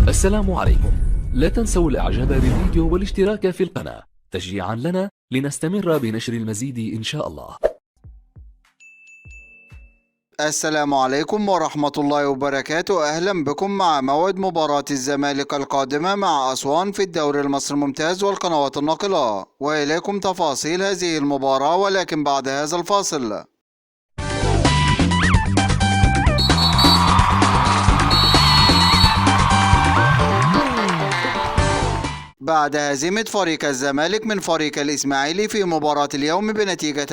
السلام عليكم. لا تنسوا الاعجاب بالفيديو والاشتراك في القناة تشجيعا لنا لنستمر بنشر المزيد إن شاء الله. السلام عليكم ورحمة الله وبركاته. أهلا بكم مع موعد مباراة الزمالك القادمة مع أسوان في الدوري المصري الممتاز والقنوات الناقلة، وإليكم تفاصيل هذه المباراة ولكن بعد هذا الفاصل. بعد هزيمة فريق الزمالك من فريق الإسماعيلي في مباراة اليوم بنتيجة 2-1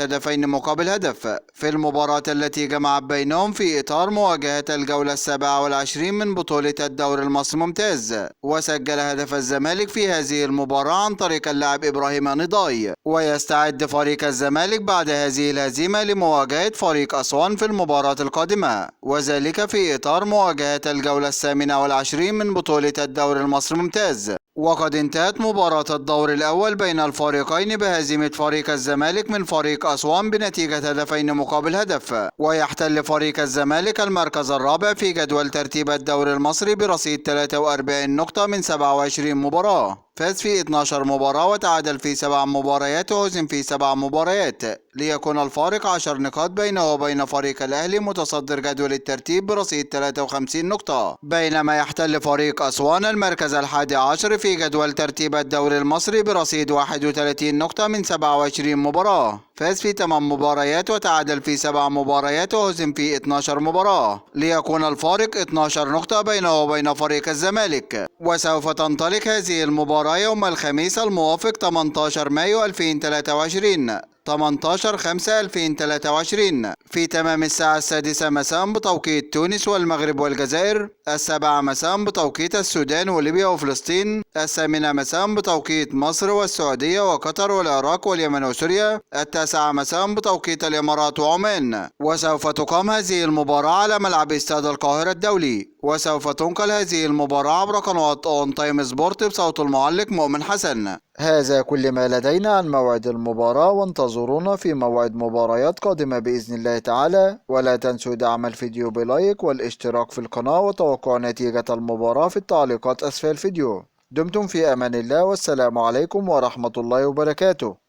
في المباراة التي جمعت بينهم في إطار مواجهة الجولة 27 من بطولة الدوري المصري الممتاز، وسجل هدف الزمالك في هذه المباراة عن طريق اللاعب إبراهيم نضاي. ويستعد فريق الزمالك بعد هذه الهزيمة لمواجهة فريق أسوان في المباراة القادمة، وذلك في إطار مواجهة الجولة 28 من بطولة الدوري المصري الممتاز. وقد انتهت مباراة الدور الأول بين الفريقين بهزيمة فريق الزمالك من فريق أسوان بنتيجة 2-1، ويحتل فريق الزمالك المركز الرابع في جدول ترتيب الدوري المصري برصيد 43 نقطة من 27 مباراة. فاز في 12 مباراة وتعادل في 7 مباريات وهزم في 7 مباريات، ليكون الفارق 10 نقاط بينه وبين فريق الأهلي متصدر جدول الترتيب برصيد 53 نقطة، بينما يحتل فريق أسوان المركز ال11 في جدول ترتيب الدوري المصري برصيد 31 نقطة من 27 مباراة. فاز في 8 مباريات وتعادل في 7 مباريات وهزم في 12 مباراة، ليكون الفارق 12 نقطة بينه وبين فريق الزمالك. وسوف تنطلق هذه المباراة يوم الخميس الموافق 18 مايو 2023 18/5/2023 في تمام الساعة 6 مساء بتوقيت تونس والمغرب والجزائر، 7 مساء بتوقيت السودان وليبيا وفلسطين، 8 مساء بتوقيت مصر والسعودية وقطر والعراق واليمن وسوريا، 9 مساء بتوقيت الإمارات وعمان. وسوف تقام هذه المباراة على ملعب استاد القاهرة الدولي، وسوف تنقل هذه المباراة عبر قنوات اون تايم سبورت بصوت المعلق مؤمن حسن. هذا كل ما لدينا عن موعد المباراة، وانتظرونا في موعد مباريات قادمة بإذن الله تعالى. ولا تنسوا دعم الفيديو بلايك والاشتراك في القناة وتوقع نتيجة المباراة في التعليقات أسفل الفيديو. دمتم في أمان الله، والسلام عليكم ورحمة الله وبركاته.